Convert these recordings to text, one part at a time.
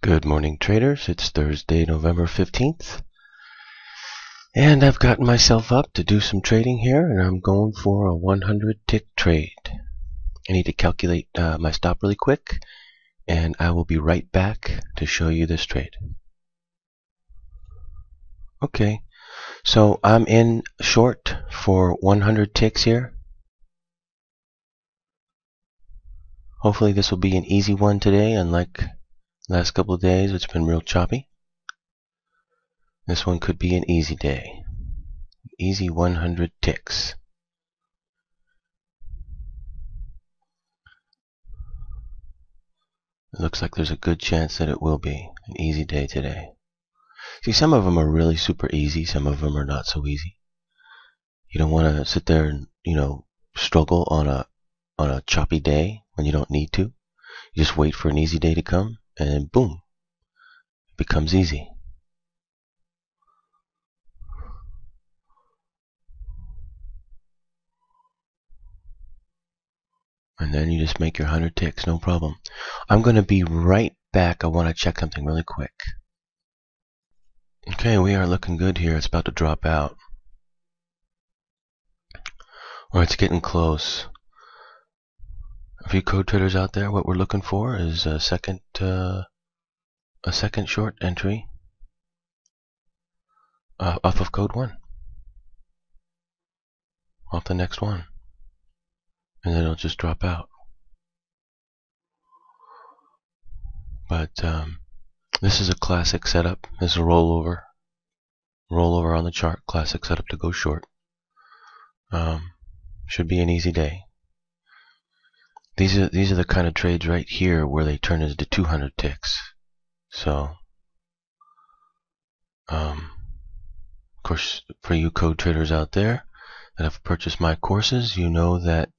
Good morning, traders. It's Thursday, November 15th, and I've gotten myself up to do some trading here, and I'm going for a 100-tick trade. I need to calculate my stop really quick, and I will be right back to show you this trade. Okay, so I'm in short for 100 ticks here. Hopefully this will be an easy one today, unlike last couple of days. It's been real choppy. This one could be an easy day. Easy 100 ticks. It looks like there's a good chance that it will be an easy day today. See, some of them are really super easy. Some of them are not so easy. You don't want to sit there and, struggle on a choppy day when you don't need to. You just wait for an easy day to come, and then boom, it becomes easy. And then you just make your 100 ticks, no problem. I'm going to be right back. I want to check something really quick. Okay, we are looking good here. It's about to drop out. Or it's getting close. A few code traders out there, what we're looking for is a second short entry off of code 1. Off the next one. And then it'll just drop out. But this is a classic setup. This is a rollover on the chart. Classic setup to go short. Should be an easy day. These are the kind of trades right here where they turn into 200 ticks. So, of course, for you code traders out there that have purchased my courses, you know that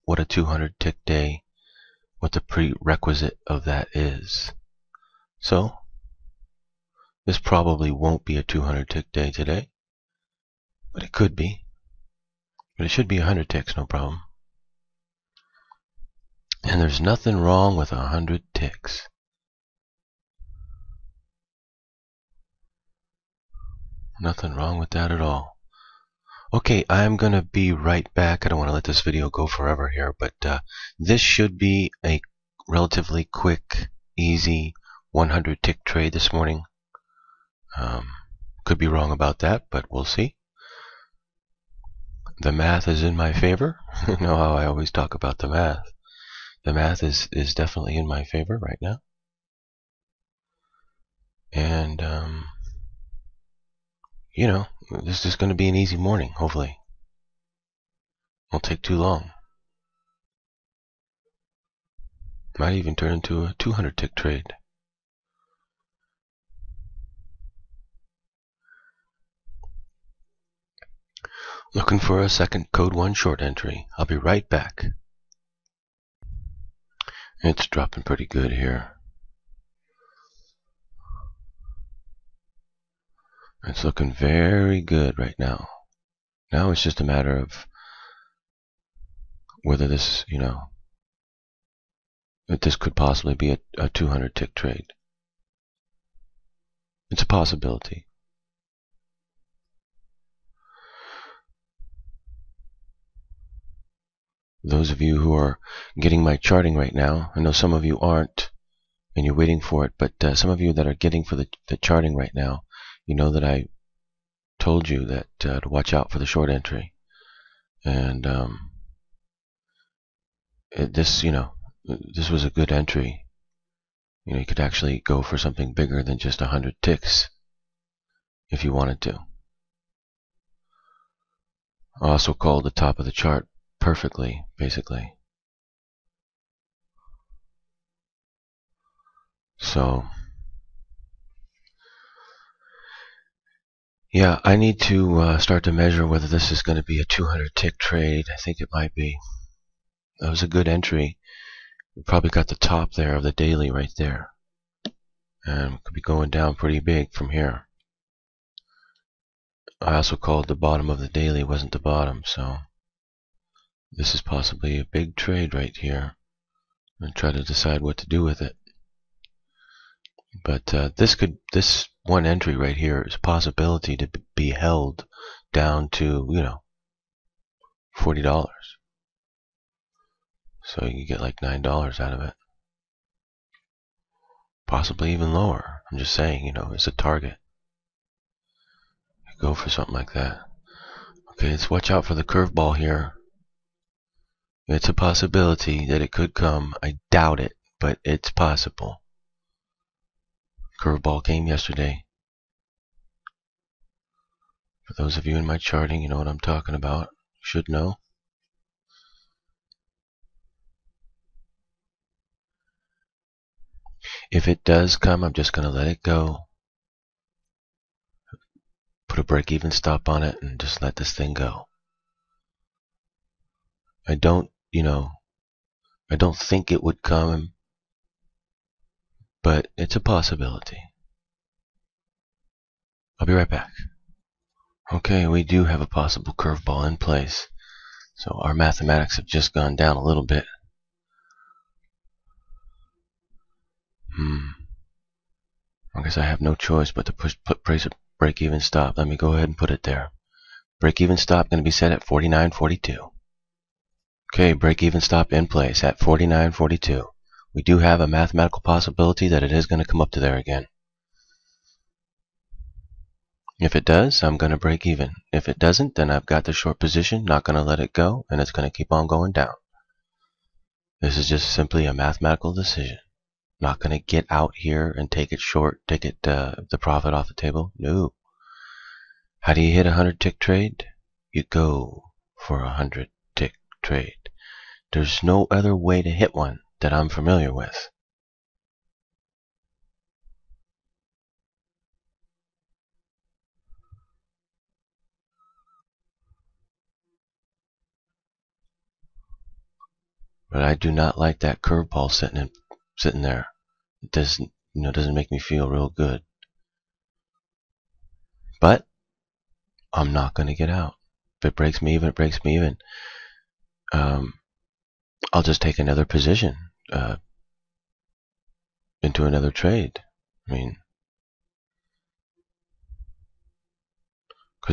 what a 200 tick day, what the prerequisite of that is. So, this probably won't be a 200 tick day today, but it could be. But it should be 100 ticks, no problem. And there's nothing wrong with 100 ticks. Nothing wrong with that at all. Okay, I'm going to be right back. I don't want to let this video go forever here, but this should be a relatively quick, easy 100 tick trade this morning. Could be wrong about that, but we'll see. The math is in my favor. You know how I always talk about the math. The math is definitely in my favor right now. And, this is going to be an easy morning, hopefully. Won't take too long. Might even turn into a 200 tick trade. Looking for a second code 1 short entry. I'll be right back. It's dropping pretty good here. It's looking very good right now. Now it's just a matter of whether this, that this could possibly be a 200 tick trade. It's a possibility. Those of you who are getting my charting right now, I know some of you aren't, and you're waiting for it, but some of you that are getting for the charting right now, you know that I told you that to watch out for the short entry. And this was a good entry. You could actually go for something bigger than just 100 ticks if you wanted to. I also called the top of the chart perfectly, basically. So, yeah, I need to start to measure whether this is going to be a 200 tick trade. I think it might be. That was a good entry. We probably got the top there of the daily right there. And could be going down pretty big from here. I also called the bottom of the daily wasn't the bottom, so this is possibly a big trade right here. I'm going to try to decide what to do with it. But this one entry right here is a possibility to be held down to, $40. So you can get like $9 out of it. Possibly even lower. I'm just saying, it's a target. Go for something like that. Okay, let's watch out for the curveball here. It's a possibility that it could come. I doubt it, but it's possible. Curveball came yesterday. For those of you in my charting, you know what I'm talking about. You should know. If it does come, I'm just going to let it go. Put a break-even stop on it and just let this thing go. I don't think it would come, but it's a possibility. I'll be right back. Okay, we do have a possible curveball in place. So our mathematics have just gone down a little bit. I guess I have no choice but to put break-even stop. Let me go ahead and put it there. Break-even stop going to be set at 49.42. Okay, break-even stop in place at 49.42. We do have a mathematical possibility that it is going to come up to there again. If it does, I'm going to break even. If it doesn't, then I've got the short position, not going to let it go, and it's going to keep on going down. This is just simply a mathematical decision. Not going to get out here and take it short, take it the profit off the table. No. How do you hit a 100-tick trade? You go for a 100-tick trade. There's no other way to hit one that I'm familiar with. But I do not like that curveball sitting there. It doesn't make me feel real good. But I'm not going to get out. If it breaks me even, it breaks me even. I'll just take another position into another trade. Because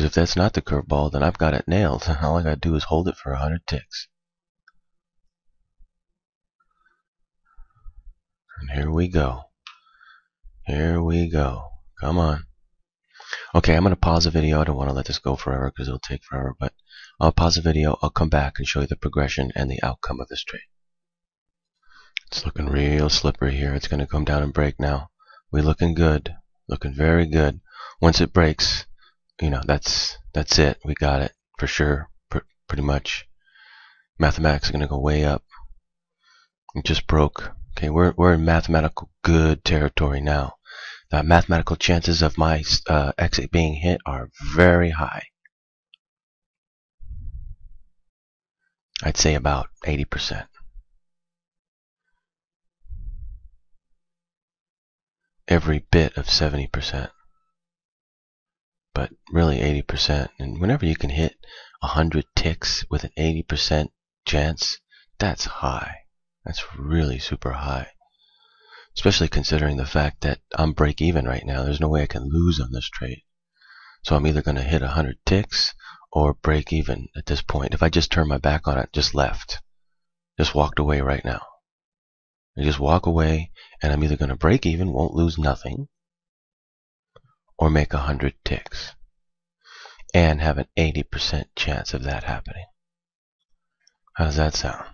if that's not the curveball, then I've got it nailed. All I got to do is hold it for 100 ticks. And here we go. Here we go. Come on. Okay, I'm going to pause the video. I don't want to let this go forever because it'll take forever. But I'll pause the video. I'll come back and show you the progression and the outcome of this trade. It's looking real slippery here. It's going to come down and break now. We're looking good. Looking very good. Once it breaks, that's it. We got it for sure. Pretty much. Mathematics are going to go way up. It just broke. Okay, we're in mathematical good territory now. The mathematical chances of my exit being hit are very high. I'd say about 80%. Every bit of 70%. But really 80%. And whenever you can hit 100 ticks with an 80% chance, that's high. That's really super high. Especially considering the fact that I'm break even right now. There's no way I can lose on this trade. So I'm either going to hit 100 ticks or break even at this point. If I just turn my back on it, just left, just walked away right now. I just walk away and I'm either going to break even, won't lose nothing, or make 100 ticks and have an 80% chance of that happening. How does that sound?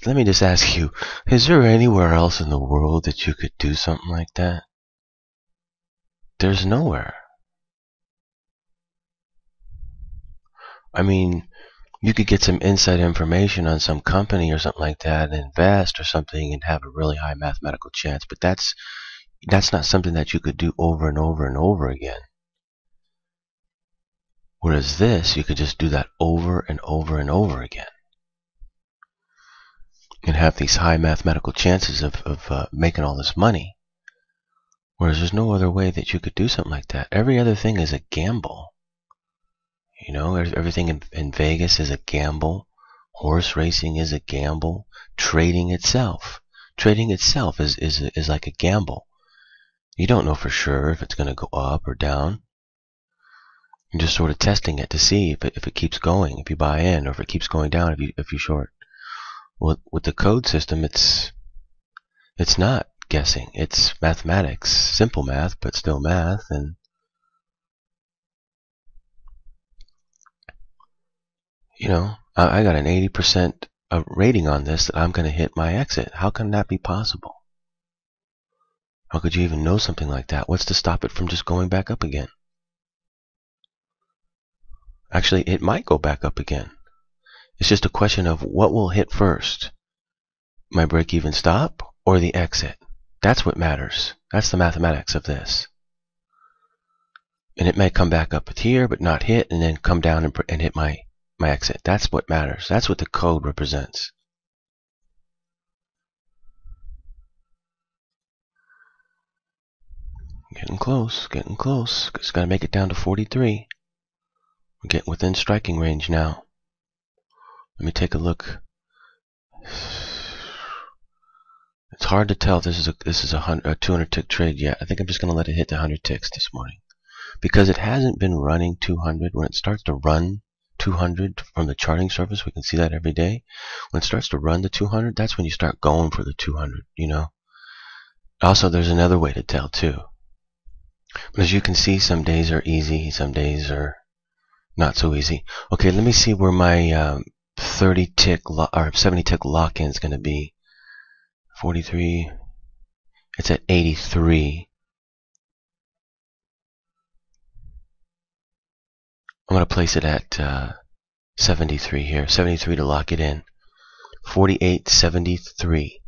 Let me just ask you, is there anywhere else in the world that you could do something like that? There's nowhere. You could get some inside information on some company or something like that and invest or something and have a really high mathematical chance, but that's not something that you could do over and over and over again. Whereas this, you could just do that over and over and over again. And have these high mathematical chances of making all this money. Whereas there's no other way that you could do something like that. Every other thing is a gamble. Everything in Vegas is a gamble. Horse racing is a gamble. Trading itself is like a gamble. You don't know for sure if it's going to go up or down. You're just sort of testing it to see if it keeps going, if you buy in, or if it keeps going down if you short. Well, with the code system, it's not guessing. It's mathematics, simple math, but still math. And I got an 80% rating on this that I'm going to hit my exit. How can that be possible? How could you even know something like that? What's to stop it from just going back up again? Actually, it might go back up again. It's just a question of what will hit first. My break-even stop or the exit? That's what matters. That's the mathematics of this. And it may come back up here, but not hit, and then come down and hit my exit. That's what matters. That's what the code represents. Getting close, getting close. Just got to make it down to 43. We're getting within striking range now. Let me take a look. It's hard to tell if this is a 200 tick trade yet. I think I'm just going to let it hit the 100 ticks this morning, because it hasn't been running 200. When it starts to run 200 from the charting surface, we can see that every day. When it starts to run the 200, that's when you start going for the 200. Also, there's another way to tell too. But as you can see, some days are easy, some days are not so easy. Okay, let me see where my 30 tick or 70 tick lock-in is going to be. 43. It's at 83. I'm going to place it at 73 here. 73 to lock it in. 48.73.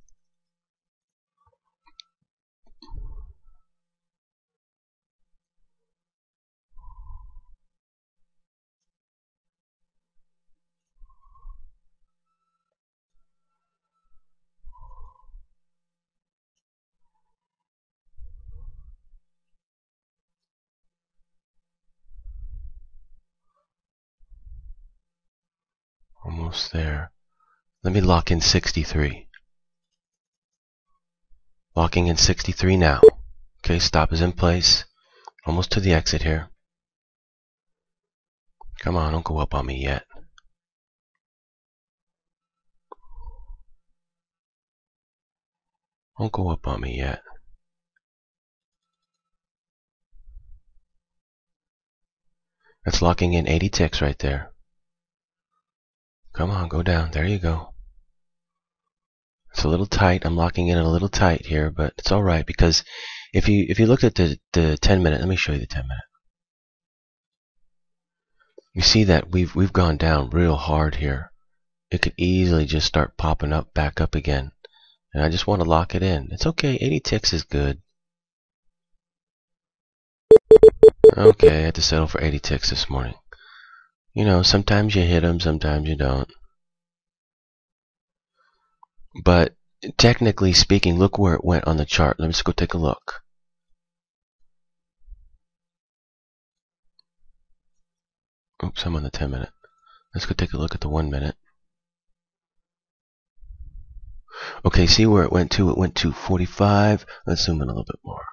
Almost there. Let me lock in 63. Locking in 63 now. Okay, stop is in place. Almost to the exit here. Come on, don't go up on me yet. Don't go up on me yet. That's locking in 80 ticks right there. Come on, go down. There you go. It's a little tight. I'm locking in a little tight here, but it's all right, because if you looked at the 10-minute, let me show you the 10-minute. You see that we've gone down real hard here. It could easily just start popping up back up again, and I just want to lock it in. It's okay. 80 ticks is good. Okay, I had to settle for 80 ticks this morning. Sometimes you hit them, sometimes you don't. But technically speaking, look where it went on the chart. Let's go take a look. Oops, I'm on the 10-minute. Let's go take a look at the 1-minute. Okay, see where it went to? It went to 45. Let's zoom in a little bit more.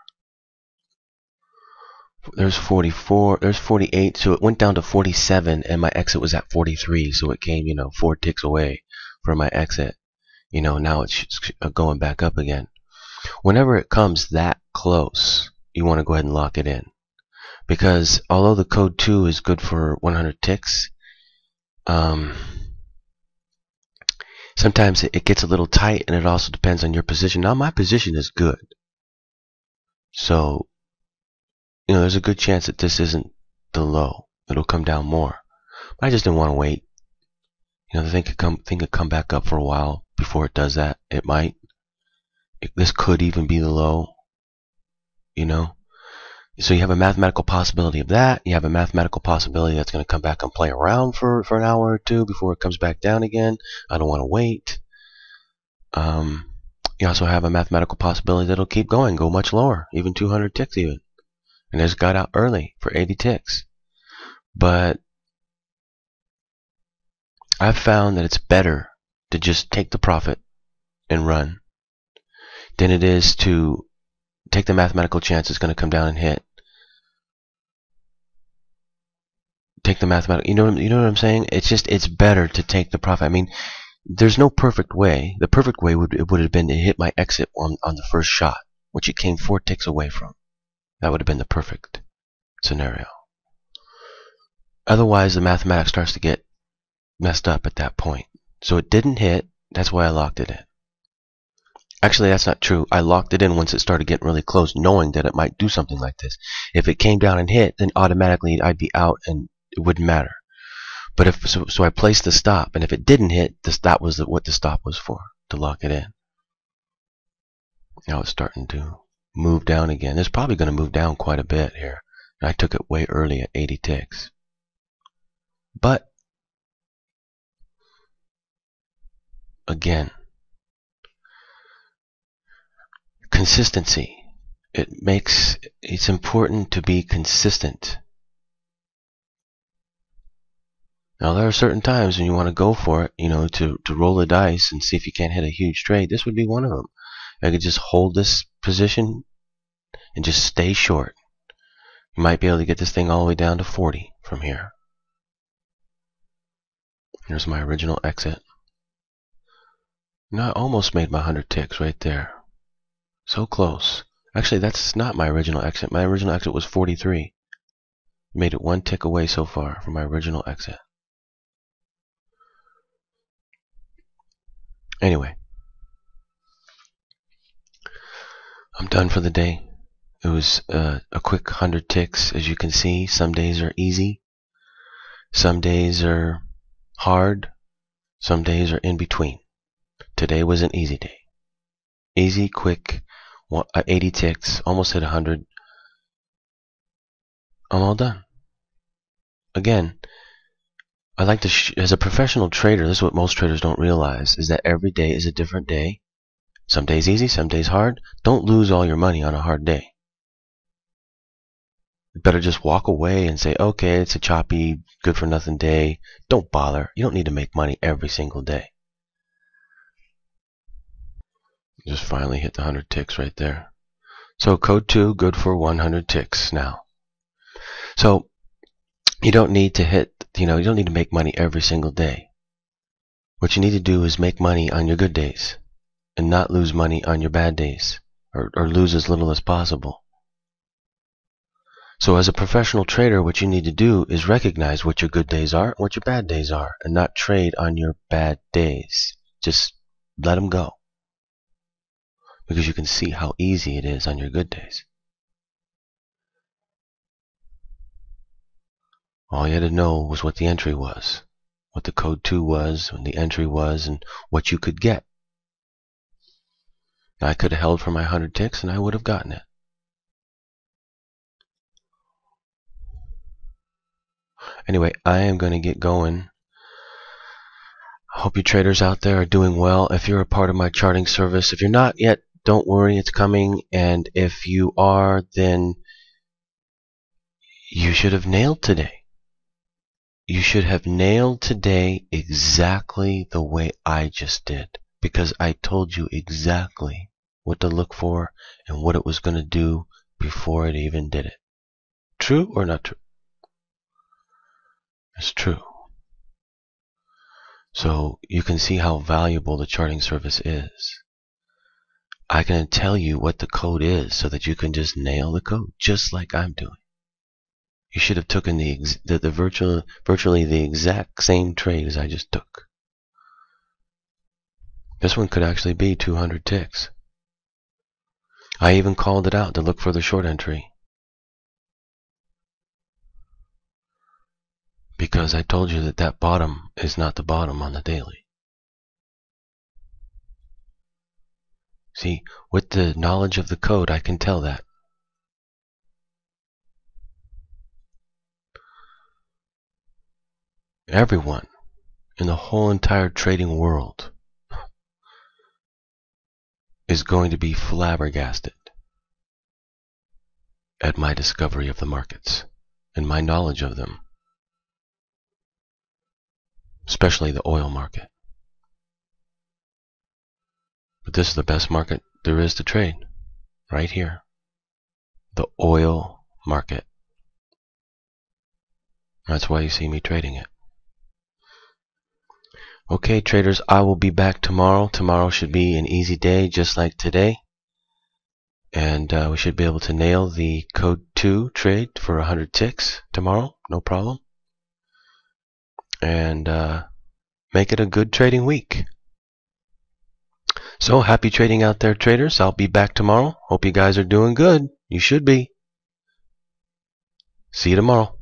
There's 44. There's 48. So it went down to 47, and my exit was at 43. So it came, 4 ticks away from my exit. Now it's going back up again. Whenever it comes that close, you want to go ahead and lock it in, because although the code 2 is good for 100 ticks, sometimes it gets a little tight, and it also depends on your position. Now my position is good, so there's a good chance that this isn't the low. It'll come down more. But I just didn't want to wait. The thing could come back up for a while before it does that. It might. This could even be the low. So you have a mathematical possibility of that. You have a mathematical possibility that's going to come back and play around for an hour or two before it comes back down again. I don't want to wait. You also have a mathematical possibility that it'll keep going, go much lower, even 200 ticks even. And it just got out early for 80 ticks. But I've found that it's better to just take the profit and run than it is to Take the mathematical chance it's going to come down and hit. Take the mathematical, you know what I'm saying? It's better to take the profit. I mean, there's no perfect way. The perfect way would have been to hit my exit on the first shot, which it came 4 ticks away from. That would have been the perfect scenario. Otherwise, the mathematics starts to get messed up at that point. So it didn't hit. That's why I locked it in. Actually, that's not true. I locked it in once it started getting really close, knowing that it might do something like this. If it came down and hit, then automatically I'd be out and it wouldn't matter. But if so I placed the stop, and if it didn't hit, that was what the stop was for, to lock it in. Now it's starting to move down again. It's probably going to move down quite a bit here. And I took it way early at 80 ticks. But again, consistency. It's important to be consistent. Now there are certain times when you want to go for it, to roll the dice and see if you can't hit a huge trade. This would be one of them. I could just hold this position and just stay short. You might be able to get this thing all the way down to 40 from here. Here's my original exit. Now I almost made my 100 ticks right there. So close. Actually, that's not my original exit. My original exit was 43. Made it 1 tick away so far from my original exit. Anyway, I'm done for the day. It was a quick 100 ticks. As you can see, some days are easy. Some days are hard. Some days are in between. Today was an easy day. Easy, quick, 80 ticks, almost hit 100. I'm all done. Again, I like to, as a professional trader, this is what most traders don't realize, is that every day is a different day. Some days easy, some days hard. Don't lose all your money on a hard day. You better just walk away and say, okay, it's a choppy, good for nothing day. Don't bother. You don't need to make money every single day. Just finally hit the 100 ticks right there. So code 2, good for 100 ticks now. So you don't need to you don't need to make money every single day. What you need to do is make money on your good days and not lose money on your bad days, or lose as little as possible. So as a professional trader, what you need to do is recognize what your good days are and what your bad days are, and not trade on your bad days. Just let them go. Because you can see how easy it is on your good days. All you had to know was what the entry was, what the code 2 was, and the entry was, and what you could get. Now, I could have held for my 100 ticks and I would have gotten it. Anyway, I am going to get going. I hope you traders out there are doing well. If you're a part of my charting service, if you're not yet, don't worry, it's coming. And if you are, then you should have nailed today. You should have nailed today exactly the way I just did, because I told you exactly what to look for and what it was going to do before it even did it. True or not true? It's true. So you can see how valuable the charting service is. I can tell you what the code is so that you can just nail the code, just like I'm doing. You should have taken virtually the exact same trade as I just took. This one could actually be 200 ticks. I even called it out to look for the short entry, because I told you that that bottom is not the bottom on the daily. See, with the knowledge of the code, I can tell that. Everyone in the whole entire trading world is going to be flabbergasted at my discovery of the markets and my knowledge of them, especially the oil market. But this is the best market there is to trade, right here. the oil market. That's why you see me trading it. Okay, traders, I will be back tomorrow. Tomorrow should be an easy day, just like today. And we should be able to nail the code 2 trade for 100 ticks tomorrow. No problem. And make it a good trading week. So happy trading out there, traders. I'll be back tomorrow. Hope you guys are doing good. You should be. See you tomorrow.